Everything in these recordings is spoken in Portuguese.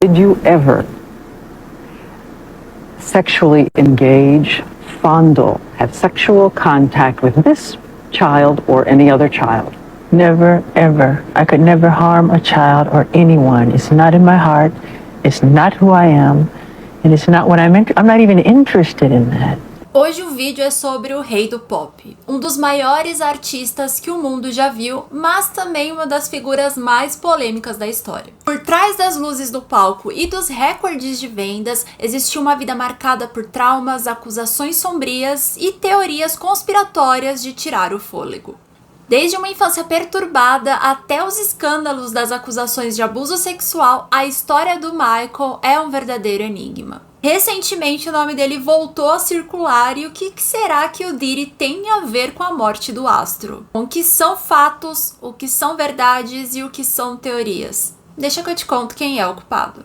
Did you ever sexually engage, fondle, have sexual contact with this child or any other child? Never, ever. I could never harm a child or anyone. It's not in my heart. It's not who I am. And it's not what I'm not even interested in that. Hoje o vídeo é sobre o rei do pop, um dos maiores artistas que o mundo já viu, mas também uma das figuras mais polêmicas da história. Por trás das luzes do palco e dos recordes de vendas, existiu uma vida marcada por traumas, acusações sombrias e teorias conspiratórias de tirar o fôlego. Desde uma infância perturbada até os escândalos das acusações de abuso sexual, a história do Michael é um verdadeiro enigma. Recentemente o nome dele voltou a circular e o que será que o Diddy tem a ver com a morte do astro? O que são fatos, o que são verdades e o que são teorias? Deixa que eu te conto quem é o culpado.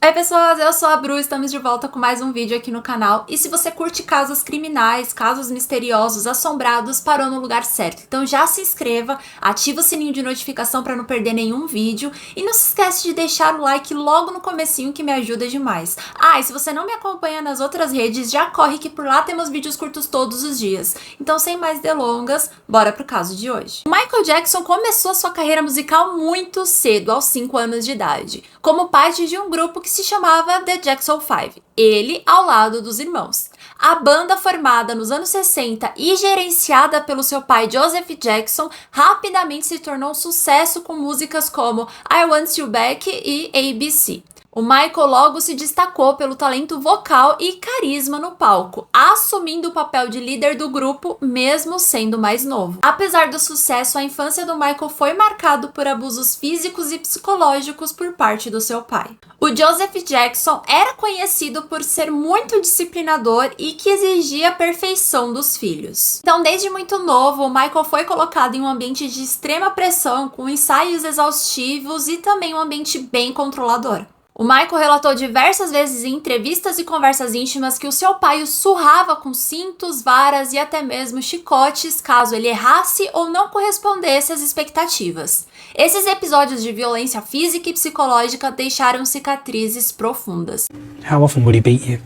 Oi pessoas, eu sou a Bru, estamos de volta com mais um vídeo aqui no canal. E se você curte casos criminais, casos misteriosos, assombrados, parou no lugar certo. Então já se inscreva, ativa o sininho de notificação para não perder nenhum vídeo. E não se esquece de deixar o like logo no comecinho que me ajuda demais. Ah, e se você não me acompanha nas outras redes, já corre que por lá temos vídeos curtos todos os dias. Então sem mais delongas, bora pro caso de hoje. O Michael Jackson começou sua carreira musical muito cedo, aos 5 anos de idade, como parte de um grupo que se chamava The Jackson 5, ele ao lado dos irmãos. A banda, formada nos anos 60 e gerenciada pelo seu pai Joseph Jackson, rapidamente se tornou um sucesso com músicas como I Want You Back e ABC. O Michael logo se destacou pelo talento vocal e carisma no palco, assumindo o papel de líder do grupo, mesmo sendo mais novo. Apesar do sucesso, a infância do Michael foi marcado por abusos físicos e psicológicos por parte do seu pai. O Joseph Jackson era conhecido por ser muito disciplinador e que exigia a perfeição dos filhos. Então, desde muito novo, o Michael foi colocado em um ambiente de extrema pressão, com ensaios exaustivos e também um ambiente bem controlador. O Michael relatou diversas vezes em entrevistas e conversas íntimas que o seu pai o surrava com cintos, varas e até mesmo chicotes caso ele errasse ou não correspondesse às expectativas. Esses episódios de violência física e psicológica deixaram cicatrizes profundas. How often would he beat you?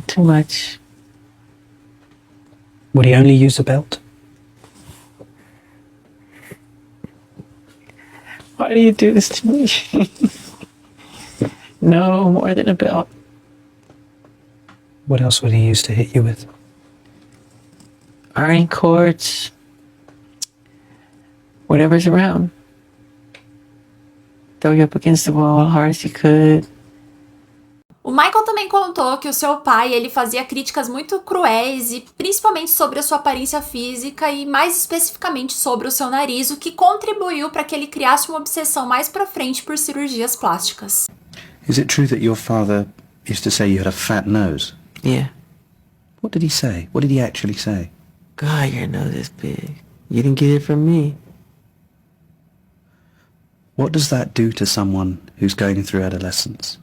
Too much. Would he only use a belt? Why do you do this to me? No, more than a belt. What else would he use to hit you with? Ironing cords. Whatever's around. Throw you up against the wall as hard as you could. O Michael também contou que o seu pai ele fazia críticas muito cruéis e principalmente sobre a sua aparência física e mais especificamente sobre o seu nariz, o que contribuiu para que ele criasse uma obsessão mais pra frente por cirurgias plásticas. Is it true that your father used to say you had a fat nose? Yeah. What did he say? What did he actually say? God, your nose is big. You didn't get it from me. What does that do to someone who's going through adolescence?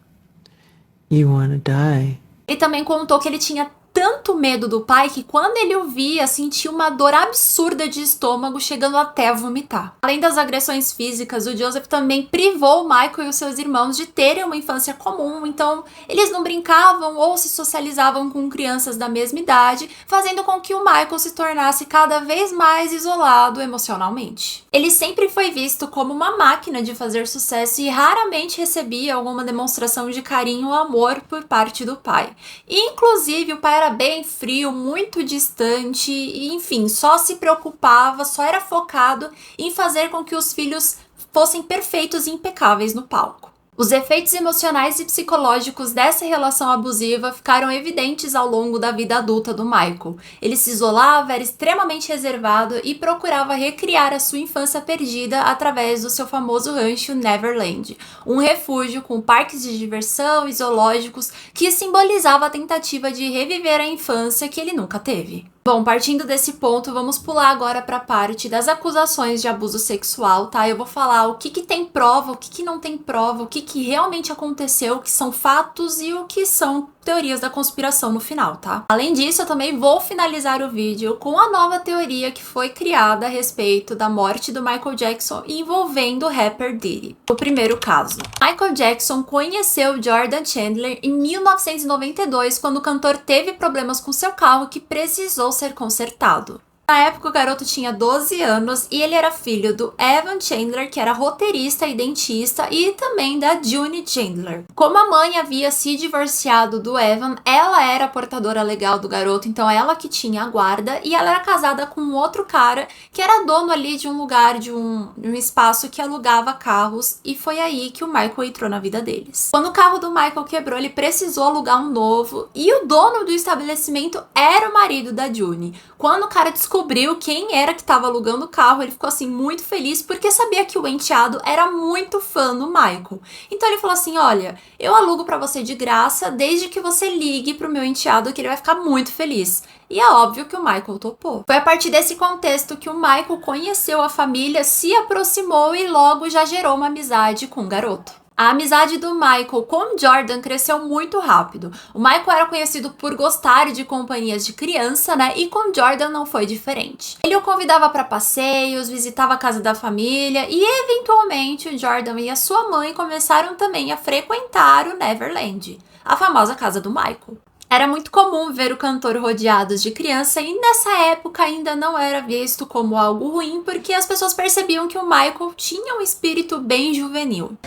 You wanna die. Ele também contou que ele tinha tanto medo do pai que quando ele o via, sentia uma dor absurda de estômago, chegando até a vomitar. Além das agressões físicas, o Joseph também privou o Michael e os seus irmãos de terem uma infância comum, então eles não brincavam ou se socializavam com crianças da mesma idade, fazendo com que o Michael se tornasse cada vez mais isolado emocionalmente. Ele sempre foi visto como uma máquina de fazer sucesso e raramente recebia alguma demonstração de carinho ou amor por parte do pai. Inclusive, o pai era bem frio, muito distante e, enfim, só se preocupava, só era focado em fazer com que os filhos fossem perfeitos e impecáveis no palco. Os efeitos emocionais e psicológicos dessa relação abusiva ficaram evidentes ao longo da vida adulta do Michael. Ele se isolava, era extremamente reservado e procurava recriar a sua infância perdida através do seu famoso rancho Neverland, um refúgio com parques de diversão e zoológicos que simbolizava a tentativa de reviver a infância que ele nunca teve. Bom, partindo desse ponto, vamos pular agora para a parte das acusações de abuso sexual, tá? Eu vou falar o que tem prova, o que não tem prova, o que realmente aconteceu, o que são fatos e o que são teorias da conspiração no final, tá? Além disso, eu também vou finalizar o vídeo com a nova teoria que foi criada a respeito da morte do Michael Jackson envolvendo o rapper Diddy. O primeiro caso. Michael Jackson conheceu Jordan Chandler em 1992, quando o cantor teve problemas com seu carro que precisou ser consertado. Na época, o garoto tinha 12 anos e ele era filho do Evan Chandler, que era roteirista e dentista, e também da June Chandler. Como a mãe havia se divorciado do Evan, ela era a portadora legal do garoto, então ela que tinha a guarda, e ela era casada com um outro cara que era dono ali de um lugar, de um espaço que alugava carros, e foi aí que o Michael entrou na vida deles. Quando o carro do Michael quebrou, ele precisou alugar um novo, e o dono do estabelecimento era o marido da June. Quando o cara descobriu quem era que estava alugando o carro, ele ficou assim muito feliz porque sabia que o enteado era muito fã do Michael. Então ele falou assim: olha, eu alugo para você de graça desde que você ligue pro meu enteado, que ele vai ficar muito feliz. E é óbvio que o Michael topou. Foi a partir desse contexto que o Michael conheceu a família, se aproximou e logo já gerou uma amizade com o garoto. A amizade do Michael com Jordan cresceu muito rápido. O Michael era conhecido por gostar de companhias de criança, né? E com Jordan não foi diferente. Ele o convidava para passeios, visitava a casa da família e, eventualmente, o Jordan e a sua mãe começaram também a frequentar o Neverland, a famosa casa do Michael. Era muito comum ver o cantor rodeado de criança e nessa época ainda não era visto como algo ruim, porque as pessoas percebiam que o Michael tinha um espírito bem juvenil.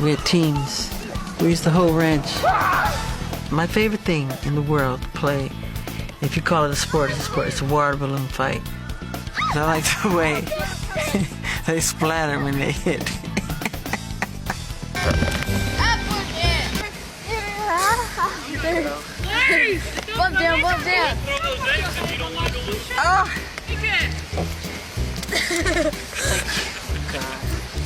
We had teams. We used the whole ranch. My favorite thing in the world to play, if you call it a sport, it's a sport. It's a water balloon fight. I like the way they splatter when they hit. Bump down, bump down. Oh!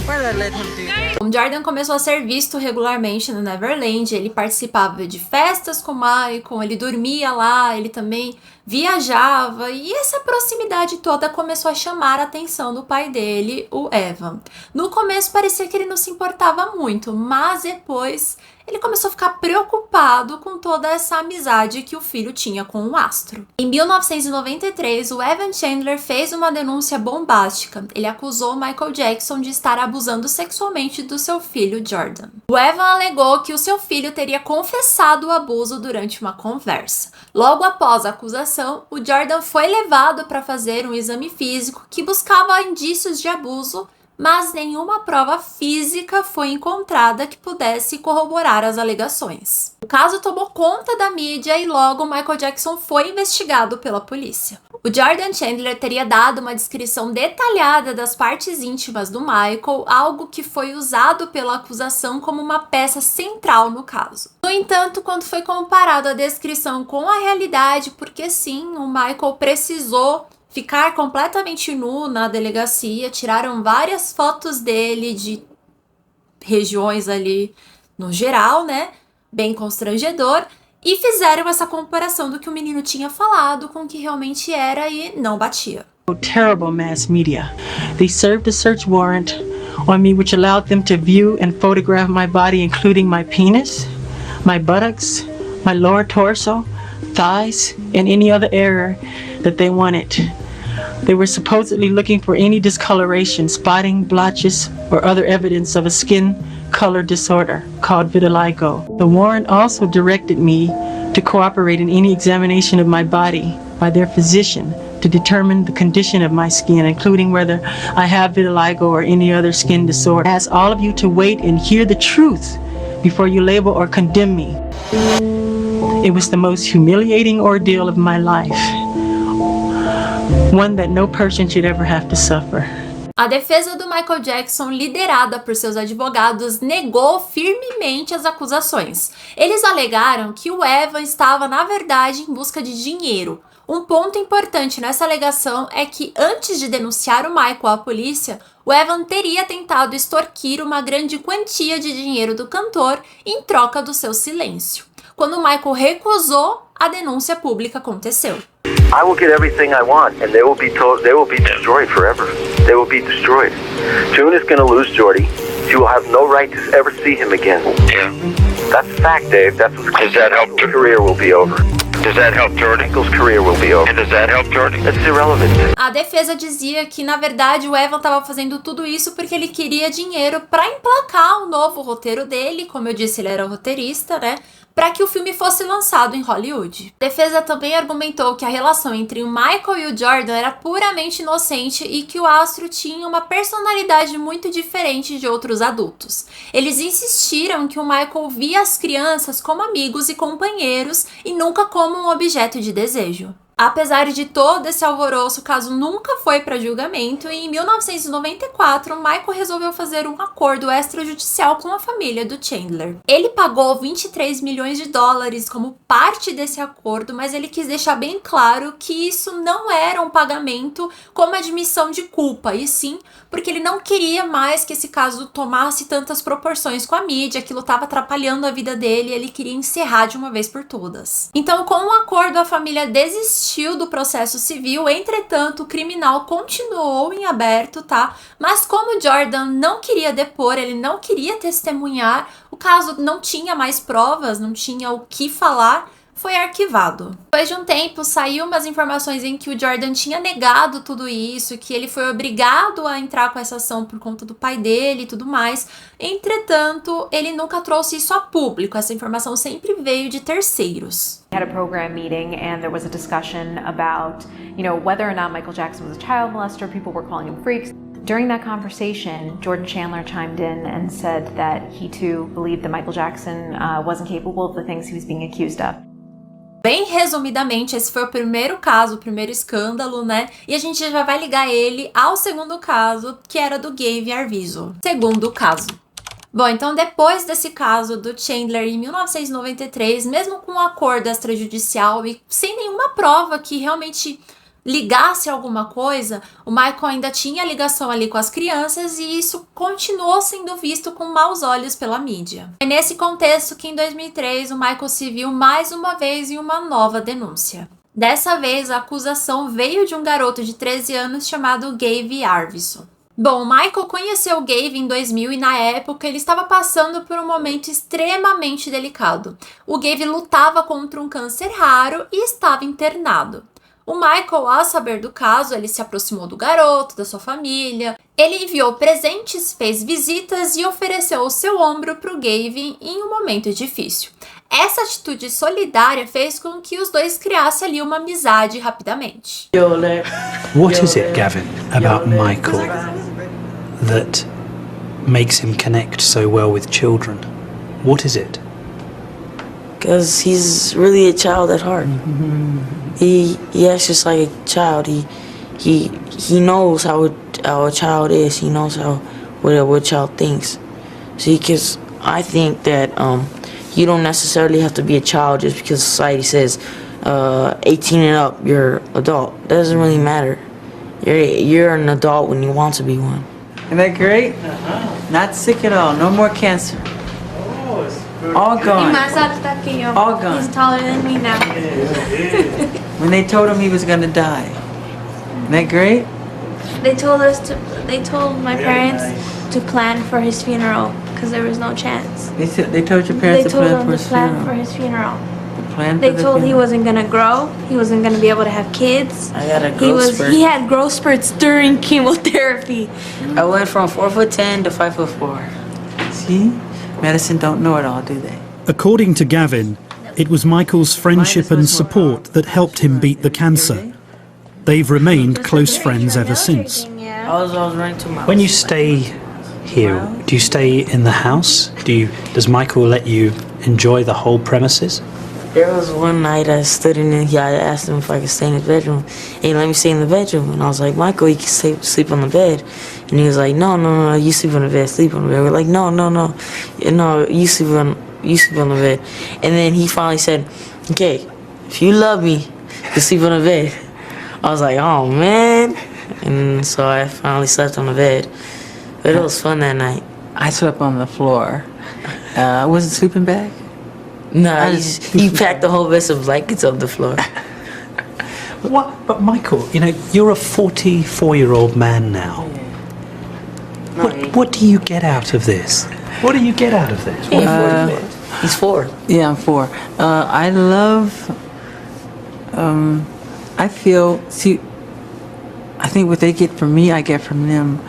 Why did I let him do that? O Jordan começou a ser visto regularmente no Neverland, ele participava de festas com o Michael, ele dormia lá, ele também viajava, e essa proximidade toda começou a chamar a atenção do pai dele, o Evan. No começo parecia que ele não se importava muito, mas depois ele começou a ficar preocupado com toda essa amizade que o filho tinha com o astro. Em 1993, o Evan Chandler fez uma denúncia bombástica. Ele acusou Michael Jackson de estar abusando sexualmente do seu filho Jordan. O Evan alegou que o seu filho teria confessado o abuso durante uma conversa. Logo após a acusação, o Jordan foi levado para fazer um exame físico que buscava indícios de abuso, mas nenhuma prova física foi encontrada que pudesse corroborar as alegações. O caso tomou conta da mídia e logo Michael Jackson foi investigado pela polícia. O Jordan Chandler teria dado uma descrição detalhada das partes íntimas do Michael, algo que foi usado pela acusação como uma peça central no caso. No entanto, quando foi comparado a descrição com a realidade, porque sim, o Michael precisou ficar completamente nu na delegacia, tiraram várias fotos dele de regiões ali no geral, né? Bem constrangedor. E fizeram essa comparação do que o menino tinha falado com o que realmente era e não batia. Terrible mass media. They served a search warrant on me which allowed them to view and photograph my body, including my penis, my buttocks, my lower torso, thighs, and any other area that they wanted. They were supposedly looking for any discoloration, spotting, blotches, or other evidence of a skin color disorder called vitiligo. The warrant also directed me to cooperate in any examination of my body by their physician to determine the condition of my skin, including whether I have vitiligo or any other skin disorder. I ask all of you to wait and hear the truth before you label or condemn me. It was the most humiliating ordeal of my life. One that no person should ever have to suffer. A defesa do Michael Jackson, liderada por seus advogados, negou firmemente as acusações. Eles alegaram que o Evan estava, na verdade, em busca de dinheiro. Um ponto importante nessa alegação é que, antes de denunciar o Michael à polícia, o Evan teria tentado extorquir uma grande quantia de dinheiro do cantor em troca do seu silêncio. Quando o Michael recusou, a denúncia pública aconteceu. I will get everything I want, and they will be destroyed forever. They will be destroyed. June is going to lose Jordy. She will have no right to ever see him again. That's a fact, Dave. That's what's Does that help His career will be over. Does that help Jordan? Michael's career will be over. And does that help Jordan? That's irrelevant. A defesa dizia que, na verdade, o Evan estava fazendo tudo isso porque ele queria dinheiro para emplacar o novo roteiro dele. Como eu disse, ele era roteirista, né? Para que o filme fosse lançado em Hollywood. A defesa também argumentou que a relação entre o Michael e o Jordan era puramente inocente e que o astro tinha uma personalidade muito diferente de outros adultos. Eles insistiram que o Michael via as crianças como amigos e companheiros e nunca como um objeto de desejo. Apesar de todo esse alvoroço, o caso nunca foi para julgamento e em 1994, Michael resolveu fazer um acordo extrajudicial com a família do Chandler. Ele pagou 23 milhões de dólares como parte desse acordo, mas ele quis deixar bem claro que isso não era um pagamento como admissão de culpa, e sim porque ele não queria mais que esse caso tomasse tantas proporções com a mídia, aquilo estava atrapalhando a vida dele e ele queria encerrar de uma vez por todas. Então, com o acordo, a família desistiu do processo civil, entretanto, o criminal continuou em aberto, tá? Mas como Jordan não queria depor, ele não queria testemunhar, o caso não tinha mais provas, não tinha o que falar, foi arquivado. Depois de um tempo, saiu umas informações em que o Jordan tinha negado tudo isso, que ele foi obrigado a entrar com essa ação por conta do pai dele e tudo mais. Entretanto, ele nunca trouxe isso a público, essa informação sempre veio de terceiros. We had a program meeting and there was a discussion about, whether or not Michael Jackson was a child molester. People were calling him freaks. During that conversation, Jordan Chandler chimed in and said that he too believed that Michael Jackson wasn't capable of the things he was being accused of. Bem resumidamente, esse foi o primeiro caso, o primeiro escândalo, né? E a gente já vai ligar ele ao segundo caso, que era do Gavin Arvizo. Segundo caso. Bom, então depois desse caso do Chandler em 1993, mesmo com um acordo extrajudicial e sem nenhuma prova que realmente ligasse alguma coisa, o Michael ainda tinha ligação ali com as crianças e isso continuou sendo visto com maus olhos pela mídia. É nesse contexto que em 2003 o Michael se viu mais uma vez em uma nova denúncia. Dessa vez a acusação veio de um garoto de 13 anos chamado Gavin Arvizo. Bom, o Michael conheceu o Gavin em 2000 e na época ele estava passando por um momento extremamente delicado. O Gavin lutava contra um câncer raro e estava internado. O Michael, ao saber do caso, ele se aproximou do garoto, da sua família. Ele enviou presentes, fez visitas e ofereceu o seu ombro para o Gavin em um momento difícil. Essa atitude solidária fez com que os dois criassem ali uma amizade rapidamente. What is it, Gavin, about Michael that makes him connect so well with children? What is it? Because he's really a child at heart. He acts just like a child. He knows how a child is. He knows what a child thinks. See, because I think that you don't necessarily have to be a child just because society says 18 and up, you're adult. That doesn't really matter. You're an adult when you want to be one. Isn't that great? Not sick at all. No more cancer. All gone. All gone. He's taller than me now. When they told him he was gonna die. Isn't that great? They told my parents to plan for his funeral because there was no chance. They told your parents to plan for his funeral. They told he wasn't gonna grow. He wasn't gonna be able to have kids. I got a growth spurt. He had growth spurts during chemotherapy. I went from 4'10" to 5'4". See? Medicine don't know it all, do they? According to Gavin, it was Michael's friendship and support that helped him beat the cancer. They've remained close friends ever since. I was running to my When you stay here, do you stay in the house? Does Michael let you enjoy the whole premises? There was one night I stood in and I asked him if I could stay in his bedroom. And he let me stay in the bedroom. And I was like, Michael, you can sleep on the bed. And he was like, no, you sleep on the bed, sleep on the bed. We're like, no, you sleep on the bed. And then he finally said, okay, if you love me, you sleep on the bed. I was like, oh man. And so I finally slept on the bed. But it was fun that night. I slept on the floor. Was it sleeping bag? No, he packed the whole vest of blankets on the floor. What? But Michael, you're a 44-year-old man now. What do you get out of this? What do you get out of this? He's 4. Yeah, I'm 4. I love. I feel. See, I think what they get from me, I get from them.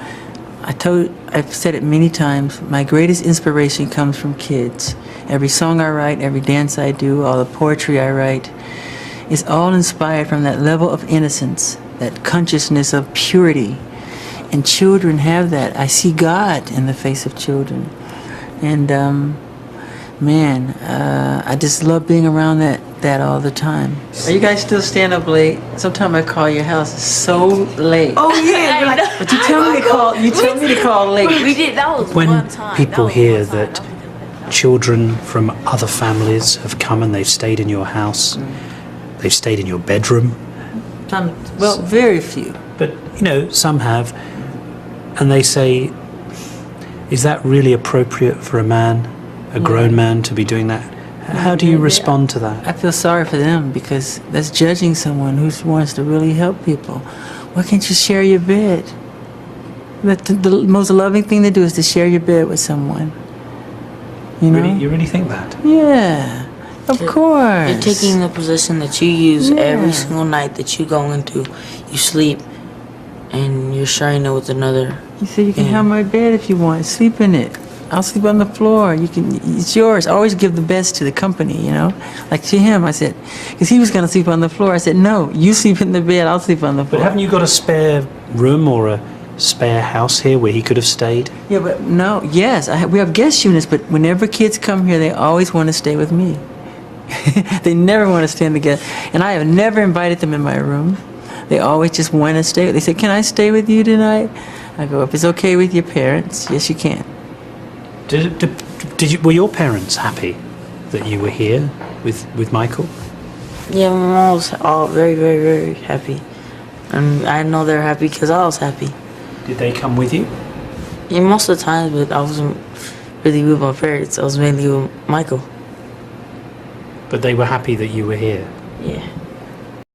I've said it many times. My greatest inspiration comes from kids. Every song I write, every dance I do, all the poetry I write, is all inspired from that level of innocence, that consciousness of purity. And children have that. I see God in the face of children. And I just love being around that all the time. Are you guys still staying up late? Sometimes I call your house. It's so late. Oh yeah, But you tell me to call. You tell me to call late. we did. That was When one time. people That was hear one time. that children from other families have come and they've stayed in your house, they've stayed in your bedroom, Well, very few. but some have, and they say, is that really appropriate for a man, a grown man, to be doing that? How do you respond to that? I feel sorry for them because that's judging someone who wants to really help people. Why can't you share your bed? The most loving thing to do is to share your bed with someone. You know? You really think that? Yeah, of course. You're taking the position that you use every single night that you go into. You sleep, and you're sharing it with another. You said you can have my bed if you want. Sleep in it. I'll sleep on the floor. You can. It's yours. Always give the best to the company. Like to him, I said, because he was going to sleep on the floor. I said, no, you sleep in the bed. I'll sleep on the floor. But haven't you got a spare room or a spare house here where he could have stayed? Yeah, but no. Yes, we have guest units, but whenever kids come here, they always want to stay with me. They never want to stay in the guest, and I have never invited them in my room. They always just want to stay. They say, "Can I stay with you tonight?" I go, "If it's okay with your parents, yes, you can." Were your parents happy that you were here with Michael? Yeah, my mom was all very, very, very happy. And I know they're happy because I was happy. Did they come with you? Yeah, most of the times, but I wasn't really with my parents. I was mainly with Michael. But they were happy that you were here? Yeah.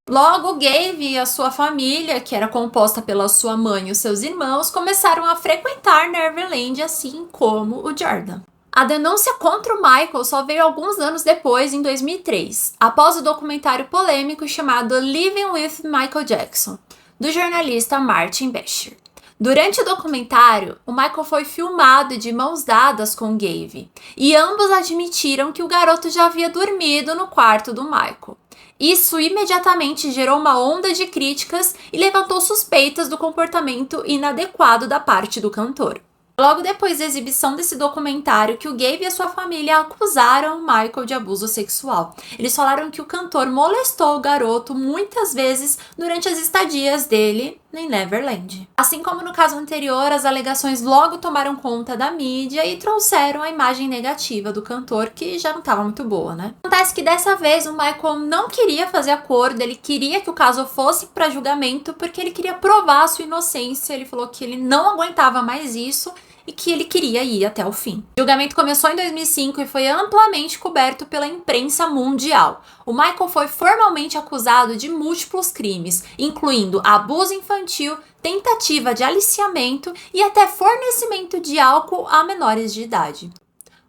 Logo, Gabe e a sua família, que era composta pela sua mãe e os seus irmãos, começaram a frequentar Neverland, assim como o Jordan. A denúncia contra o Michael só veio alguns anos depois, em 2003, após o documentário polêmico chamado Living with Michael Jackson, do jornalista Martin Becher. Durante o documentário, o Michael foi filmado de mãos dadas com Gabe, e ambos admitiram que o garoto já havia dormido no quarto do Michael. Isso imediatamente gerou uma onda de críticas e levantou suspeitas do comportamento inadequado da parte do cantor. Logo depois da exibição desse documentário, que o Gabe e a sua família acusaram o Michael de abuso sexual. Eles falaram que o cantor molestou o garoto muitas vezes durante as estadias dele em Neverland. Assim como no caso anterior, as alegações logo tomaram conta da mídia e trouxeram a imagem negativa do cantor, que já não estava muito boa, né? Acontece que dessa vez o Michael não queria fazer acordo, ele queria que o caso fosse para julgamento porque ele queria provar a sua inocência. Ele falou que ele não aguentava mais isso e que ele queria ir até o fim. O julgamento começou em 2005 e foi amplamente coberto pela imprensa mundial. O Michael foi formalmente acusado de múltiplos crimes, incluindo abuso infantil, tentativa de aliciamento e até fornecimento de álcool a menores de idade.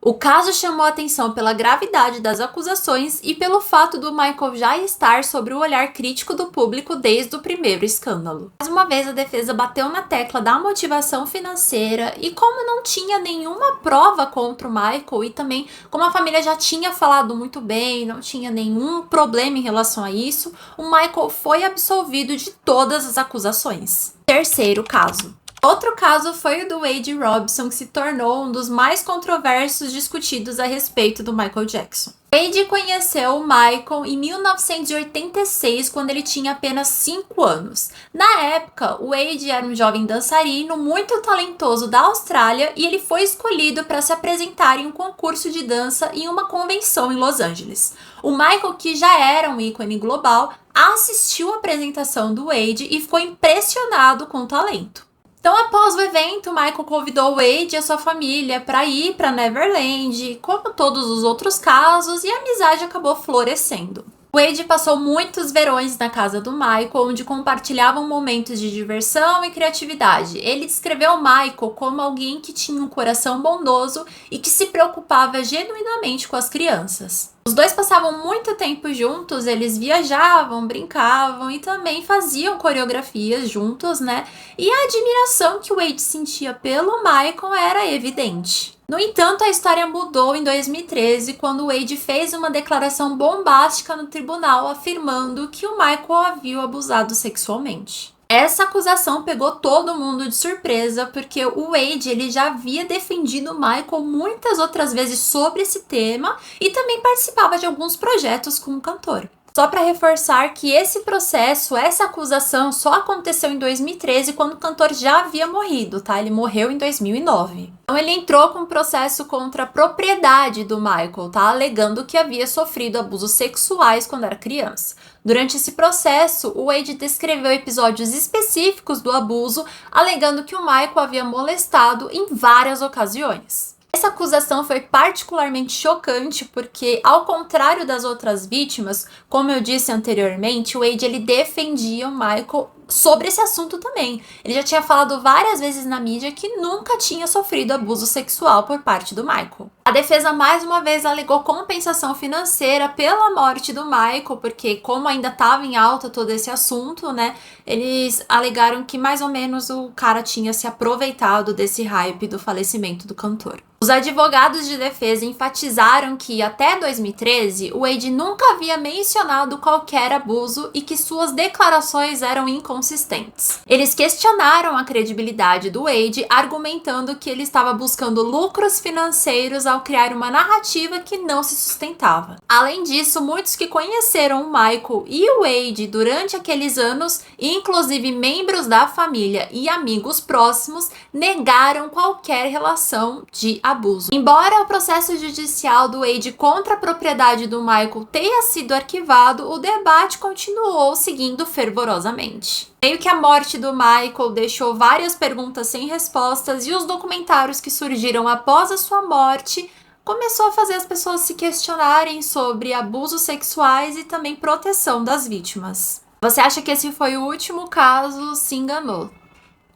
O caso chamou a atenção pela gravidade das acusações e pelo fato do Michael já estar sob o olhar crítico do público desde o primeiro escândalo. Mais uma vez, a defesa bateu na tecla da motivação financeira e como não tinha nenhuma prova contra o Michael e também como a família já tinha falado muito bem, não tinha nenhum problema em relação a isso, o Michael foi absolvido de todas as acusações. Terceiro caso. Outro caso foi o do Wade Robson, que se tornou um dos mais controversos discutidos a respeito do Michael Jackson. Wade conheceu o Michael em 1986, quando ele tinha apenas 5 anos. Na época, o Wade era um jovem dançarino muito talentoso da Austrália e ele foi escolhido para se apresentar em um concurso de dança em uma convenção em Los Angeles. O Michael, que já era um ícone global, assistiu à apresentação do Wade e ficou impressionado com o talento. Então, após o evento, Michael convidou Wade e a sua família para ir para Neverland, como todos os outros casos, e a amizade acabou florescendo. Wade passou muitos verões na casa do Michael, onde compartilhavam momentos de diversão e criatividade. Ele descreveu Michael como alguém que tinha um coração bondoso e que se preocupava genuinamente com as crianças. Os dois passavam muito tempo juntos, eles viajavam, brincavam e também faziam coreografias juntos, né? E a admiração que Wade sentia pelo Michael era evidente. No entanto, a história mudou em 2013, quando Wade fez uma declaração bombástica no tribunal afirmando que o Michael havia o abusado sexualmente. Essa acusação pegou todo mundo de surpresa, porque o Wade ele já havia defendido o Michael muitas outras vezes sobre esse tema e também participava de alguns projetos com o cantor. Só para reforçar que esse processo, essa acusação só aconteceu em 2013, quando o cantor já havia morrido, tá? Ele morreu em 2009. Então ele entrou com um processo contra a propriedade do Michael, tá? Alegando que havia sofrido abusos sexuais quando era criança. Durante esse processo, o Wade descreveu episódios específicos do abuso, alegando que o Michael havia molestado em várias ocasiões. Essa acusação foi particularmente chocante porque, ao contrário das outras vítimas, como eu disse anteriormente, o Wade ele defendia o Michael sobre esse assunto também. Ele já tinha falado várias vezes na mídia que nunca tinha sofrido abuso sexual por parte do Michael. A defesa mais uma vez alegou compensação financeira pela morte do Michael, porque como ainda estava em alta todo esse assunto, né, eles alegaram que mais ou menos o cara tinha se aproveitado desse hype do falecimento do cantor. Os advogados de defesa enfatizaram que, até 2013, o Wade nunca havia mencionado qualquer abuso e que suas declarações eram inconsistentes. Eles questionaram a credibilidade do Wade, argumentando que ele estava buscando lucros financeiros ao criar uma narrativa que não se sustentava. Além disso, muitos que conheceram o Michael e o Wade durante aqueles anos, inclusive membros da família e amigos próximos, negaram qualquer relação de abuso. Embora o processo judicial do Wade contra a propriedade do Michael tenha sido arquivado, o debate continuou seguindo fervorosamente. Meio que a morte do Michael deixou várias perguntas sem respostas e os documentários que surgiram após a sua morte começou a fazer as pessoas se questionarem sobre abusos sexuais e também proteção das vítimas. Você acha que esse foi o último caso? Se enganou.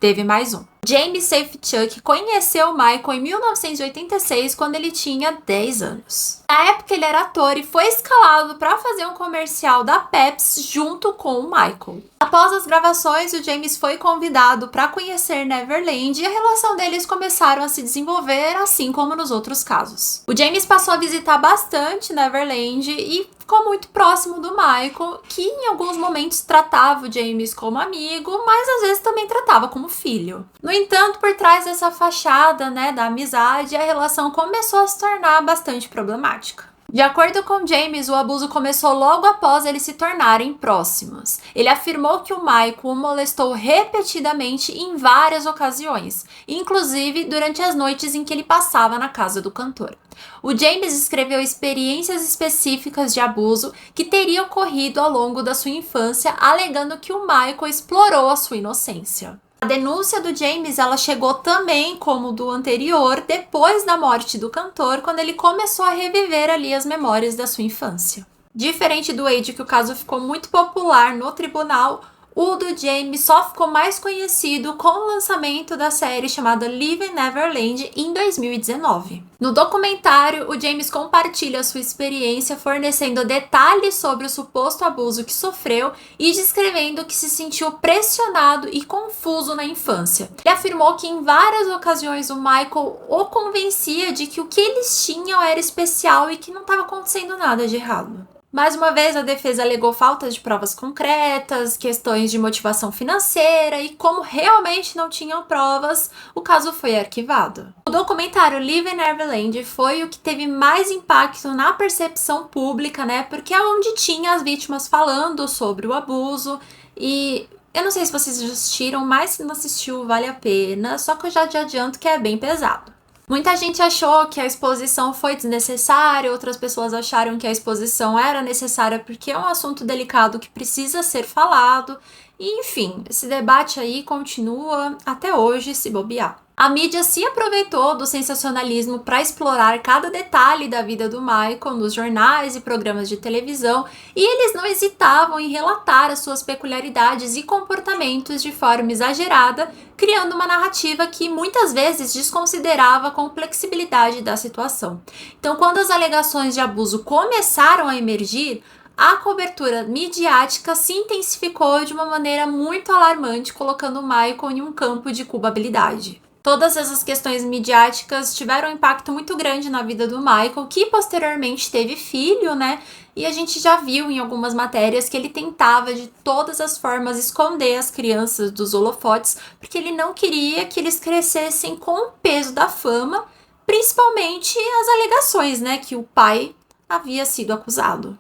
Teve mais um. James Safechuck conheceu o Michael em 1986, quando ele tinha 10 anos. Na época ele era ator e foi escalado para fazer um comercial da Pepsi junto com o Michael. Após as gravações, o James foi convidado para conhecer Neverland e a relação deles começaram a se desenvolver, assim como nos outros casos. O James passou a visitar bastante Neverland e ficou muito próximo do Michael, que em alguns momentos tratava o James como amigo, mas às vezes também tratava como filho. No entanto, por trás dessa fachada, né, da amizade, a relação começou a se tornar bastante problemática. De acordo com James, o abuso começou logo após eles se tornarem próximos. Ele afirmou que o Michael o molestou repetidamente em várias ocasiões, inclusive durante as noites em que ele passava na casa do cantor. O James escreveu experiências específicas de abuso que teriam ocorrido ao longo da sua infância, alegando que o Michael explorou a sua inocência. A denúncia do James ela chegou também, como do anterior, depois da morte do cantor, quando ele começou a reviver ali as memórias da sua infância. Diferente do Wade, que o caso ficou muito popular no tribunal, o do James só ficou mais conhecido com o lançamento da série chamada Living Neverland em 2019. No documentário, o James compartilha sua experiência fornecendo detalhes sobre o suposto abuso que sofreu e descrevendo que se sentiu pressionado e confuso na infância. Ele afirmou que em várias ocasiões o Michael o convencia de que o que eles tinham era especial e que não estava acontecendo nada de errado. Mais uma vez, a defesa alegou falta de provas concretas, questões de motivação financeira e como realmente não tinham provas, o caso foi arquivado. O documentário Living Neverland foi o que teve mais impacto na percepção pública, né? Porque é onde tinha as vítimas falando sobre o abuso e eu não sei se vocês já assistiram, mas se não assistiu, vale a pena, só que eu já te adianto que é bem pesado. Muita gente achou que a exposição foi desnecessária, outras pessoas acharam que a exposição era necessária porque é um assunto delicado que precisa ser falado. E, enfim, esse debate aí continua até hoje, se bobear. A mídia se aproveitou do sensacionalismo para explorar cada detalhe da vida do Michael nos jornais e programas de televisão, e eles não hesitavam em relatar as suas peculiaridades e comportamentos de forma exagerada, criando uma narrativa que muitas vezes desconsiderava a complexibilidade da situação. Então, quando as alegações de abuso começaram a emergir, a cobertura midiática se intensificou de uma maneira muito alarmante, colocando o Michael em um campo de culpabilidade. Todas essas questões midiáticas tiveram um impacto muito grande na vida do Michael, que posteriormente teve filho, né? E a gente já viu em algumas matérias que ele tentava de todas as formas esconder as crianças dos holofotes, porque ele não queria que eles crescessem com o peso da fama, principalmente as alegações, né? Que o pai havia sido acusado.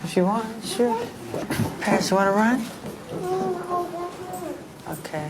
If you want, sure. Parents, you want to run? Okay.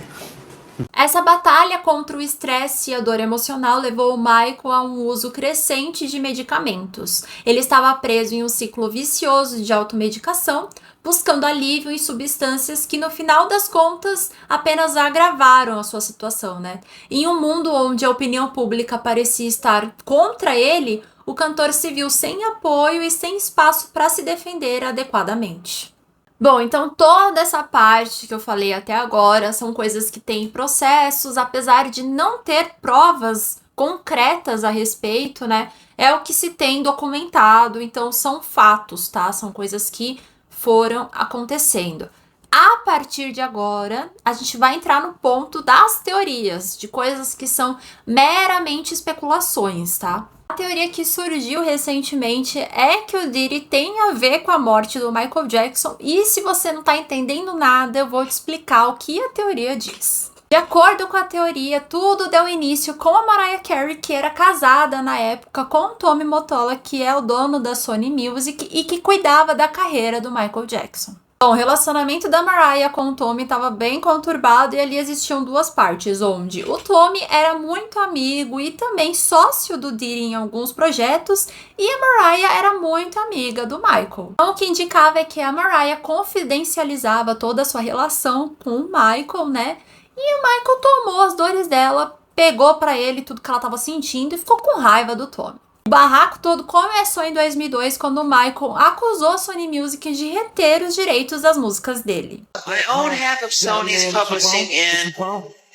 Essa batalha contra o estresse e a dor emocional levou o Michael a um uso crescente de medicamentos. Ele estava preso em um ciclo vicioso de automedicação, buscando alívio em substâncias que, no final das contas, apenas agravaram a sua situação, né? Em um mundo onde a opinião pública parecia estar contra ele, o cantor se viu sem apoio e sem espaço para se defender adequadamente. Bom, então toda essa parte que eu falei até agora são coisas que têm processos, apesar de não ter provas concretas a respeito, né? É o que se tem documentado, então são fatos, tá? São coisas que foram acontecendo. A partir de agora, a gente vai entrar no ponto das teorias, de coisas que são meramente especulações, tá? A teoria que surgiu recentemente é que o Diddy tem a ver com a morte do Michael Jackson, e se você não tá entendendo nada, eu vou te explicar o que a teoria diz. De acordo com a teoria, tudo deu início com a Mariah Carey, que era casada na época com o Tommy Mottola, que é o dono da Sony Music e que cuidava da carreira do Michael Jackson. Bom, o relacionamento da Mariah com o Tommy estava bem conturbado e ali existiam duas partes, onde o Tommy era muito amigo e também sócio do Diddy em alguns projetos, e a Mariah era muito amiga do Michael. Então, o que indicava é que a Mariah confidencializava toda a sua relação com o Michael, né? E o Michael tomou as dores dela, pegou pra ele tudo que ela estava sentindo e ficou com raiva do Tommy. O barraco todo começou em 2002, quando o Michael acusou a Sony Music de reter os direitos das músicas dele. I own half of Sony's publishing and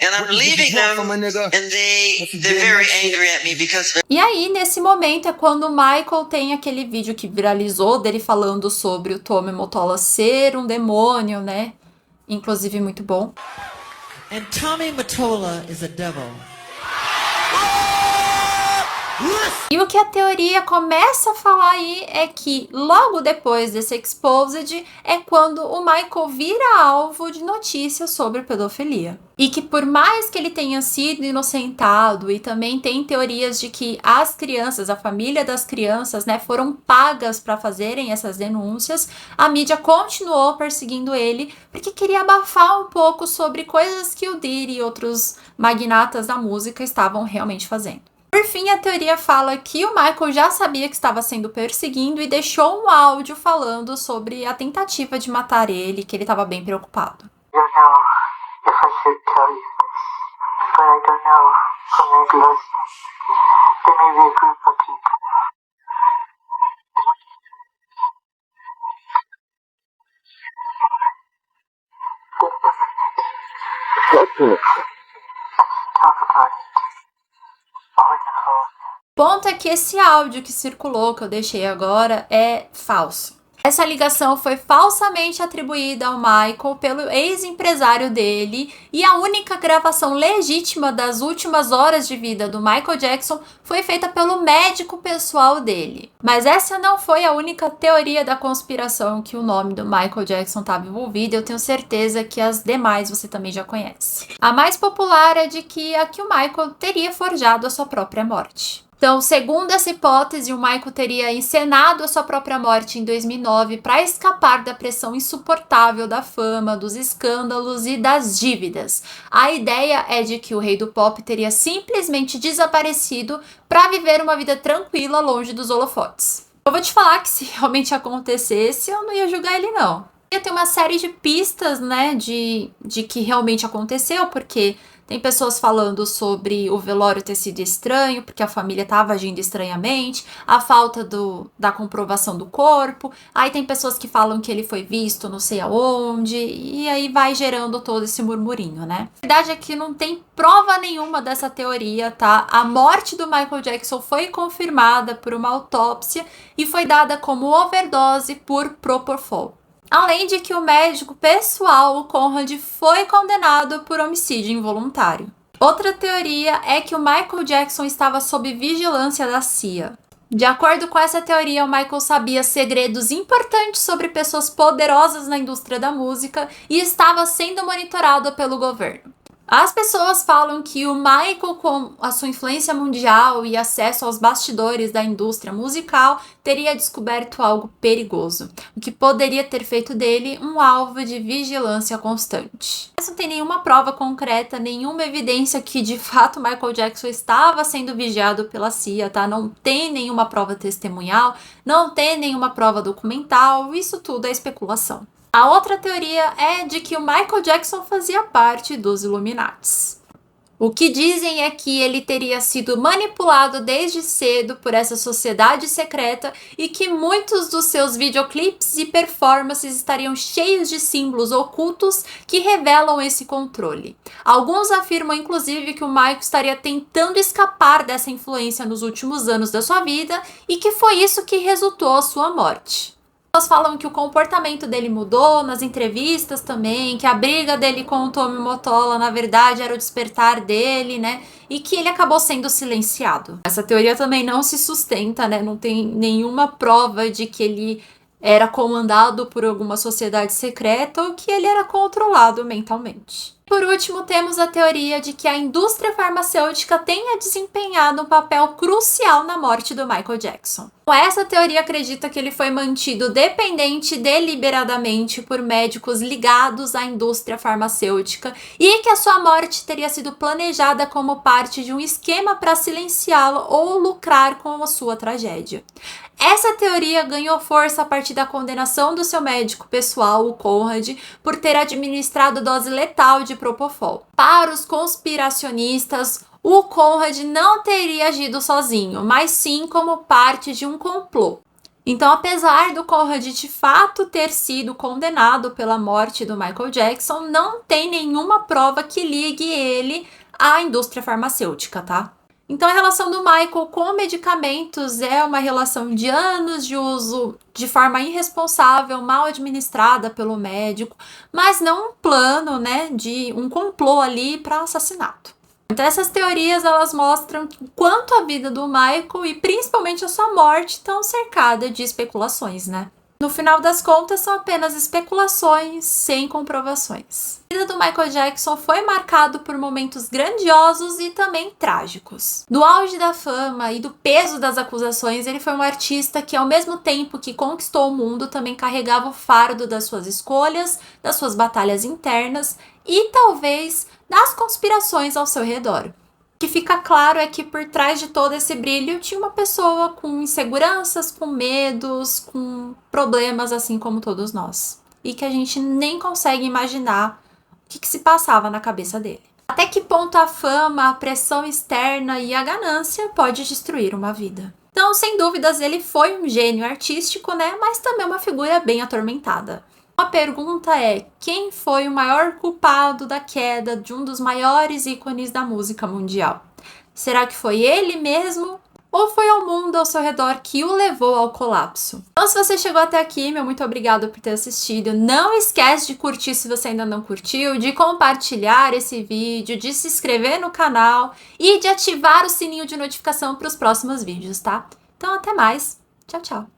I'm leaving them and they're very angry at me because... E aí, nesse momento, é quando o Michael tem aquele vídeo que viralizou dele falando sobre o Tommy Mottola ser um demônio, né? Inclusive muito bom. And Tommy Mottola is a devil. E o que a teoria começa a falar aí é que logo depois desse exposed é quando o Michael vira alvo de notícias sobre pedofilia. E que por mais que ele tenha sido inocentado, e também tem teorias de que as crianças, a família das crianças, né, foram pagas para fazerem essas denúncias, a mídia continuou perseguindo ele porque queria abafar um pouco sobre coisas que o Diddy e outros magnatas da música estavam realmente fazendo. Por fim, a teoria fala que o Michael já sabia que estava sendo perseguido e deixou um áudio falando sobre a tentativa de matar ele, que ele estava bem preocupado. O ponto é que esse áudio que circulou, que eu deixei agora, é falso. Essa ligação foi falsamente atribuída ao Michael pelo ex-empresário dele, e a única gravação legítima das últimas horas de vida do Michael Jackson foi feita pelo médico pessoal dele. Mas essa não foi a única teoria da conspiração que o nome do Michael Jackson estava envolvido, eu tenho certeza que as demais você também já conhece. A mais popular é de que o Michael teria forjado a sua própria morte. Então, segundo essa hipótese, o Michael teria encenado a sua própria morte em 2009 para escapar da pressão insuportável da fama, dos escândalos e das dívidas. A ideia é de que o rei do pop teria simplesmente desaparecido para viver uma vida tranquila longe dos holofotes. Eu vou te falar que se realmente acontecesse, eu não ia julgar ele não. Tem uma série de pistas, né, de que realmente aconteceu, porque tem pessoas falando sobre o velório ter sido estranho, porque a família estava agindo estranhamente, a falta da comprovação do corpo, aí tem pessoas que falam que ele foi visto não sei aonde, e aí vai gerando todo esse murmurinho, né? A verdade é que não tem prova nenhuma dessa teoria, tá? A morte do Michael Jackson foi confirmada por uma autópsia e foi dada como overdose por Propofol. Além de que o médico pessoal, o Conrad, foi condenado por homicídio involuntário. Outra teoria é que o Michael Jackson estava sob vigilância da CIA. De acordo com essa teoria, o Michael sabia segredos importantes sobre pessoas poderosas na indústria da música e estava sendo monitorado pelo governo. As pessoas falam que o Michael, com a sua influência mundial e acesso aos bastidores da indústria musical, teria descoberto algo perigoso, o que poderia ter feito dele um alvo de vigilância constante. Mas não tem nenhuma prova concreta, nenhuma evidência que de fato Michael Jackson estava sendo vigiado pela CIA, tá? Não tem nenhuma prova testemunhal, não tem nenhuma prova documental, isso tudo é especulação. A outra teoria é de que o Michael Jackson fazia parte dos Illuminatis. O que dizem é que ele teria sido manipulado desde cedo por essa sociedade secreta e que muitos dos seus videoclipes e performances estariam cheios de símbolos ocultos que revelam esse controle. Alguns afirmam, inclusive, que o Michael estaria tentando escapar dessa influência nos últimos anos da sua vida e que foi isso que resultou a sua morte. Elas falam que o comportamento dele mudou nas entrevistas também, que a briga dele com o Tommy Mottola, na verdade, era o despertar dele, né? E que ele acabou sendo silenciado. Essa teoria também não se sustenta, né? Não tem nenhuma prova de que ele era comandado por alguma sociedade secreta ou que ele era controlado mentalmente. Por último, temos a teoria de que a indústria farmacêutica tenha desempenhado um papel crucial na morte do Michael Jackson. Essa teoria acredita que ele foi mantido dependente deliberadamente por médicos ligados à indústria farmacêutica e que a sua morte teria sido planejada como parte de um esquema para silenciá-lo ou lucrar com a sua tragédia. Essa teoria ganhou força a partir da condenação do seu médico pessoal, o Conrad, por ter administrado dose letal de Propofol. Para os conspiracionistas, o Conrad não teria agido sozinho, mas sim como parte de um complô. Então, apesar do Conrad de fato ter sido condenado pela morte do Michael Jackson, não tem nenhuma prova que ligue ele à indústria farmacêutica, tá? Então, a relação do Michael com medicamentos é uma relação de anos de uso de forma irresponsável, mal administrada pelo médico, mas não um plano, né, de um complô ali para assassinato. Então, essas teorias, elas mostram o quanto a vida do Michael e principalmente a sua morte estão cercadas de especulações, né? No final das contas, são apenas especulações sem comprovações. A vida do Michael Jackson foi marcado por momentos grandiosos e também trágicos. No auge da fama e do peso das acusações, ele foi um artista que, ao mesmo tempo que conquistou o mundo, também carregava o fardo das suas escolhas, das suas batalhas internas e, talvez, das conspirações ao seu redor. O que fica claro é que por trás de todo esse brilho tinha uma pessoa com inseguranças, com medos, com problemas assim como todos nós. E que a gente nem consegue imaginar o que se passava na cabeça dele. Até que ponto a fama, a pressão externa e a ganância pode destruir uma vida. Então, sem dúvidas, ele foi um gênio artístico, né? Mas também uma figura bem atormentada. A pergunta é, quem foi o maior culpado da queda de um dos maiores ícones da música mundial? Será que foi ele mesmo? Ou foi o mundo ao seu redor que o levou ao colapso? Então, se você chegou até aqui, meu muito obrigado por ter assistido. Não esquece de curtir se você ainda não curtiu, de compartilhar esse vídeo, de se inscrever no canal e de ativar o sininho de notificação para os próximos vídeos, tá? Então, até mais. Tchau, tchau.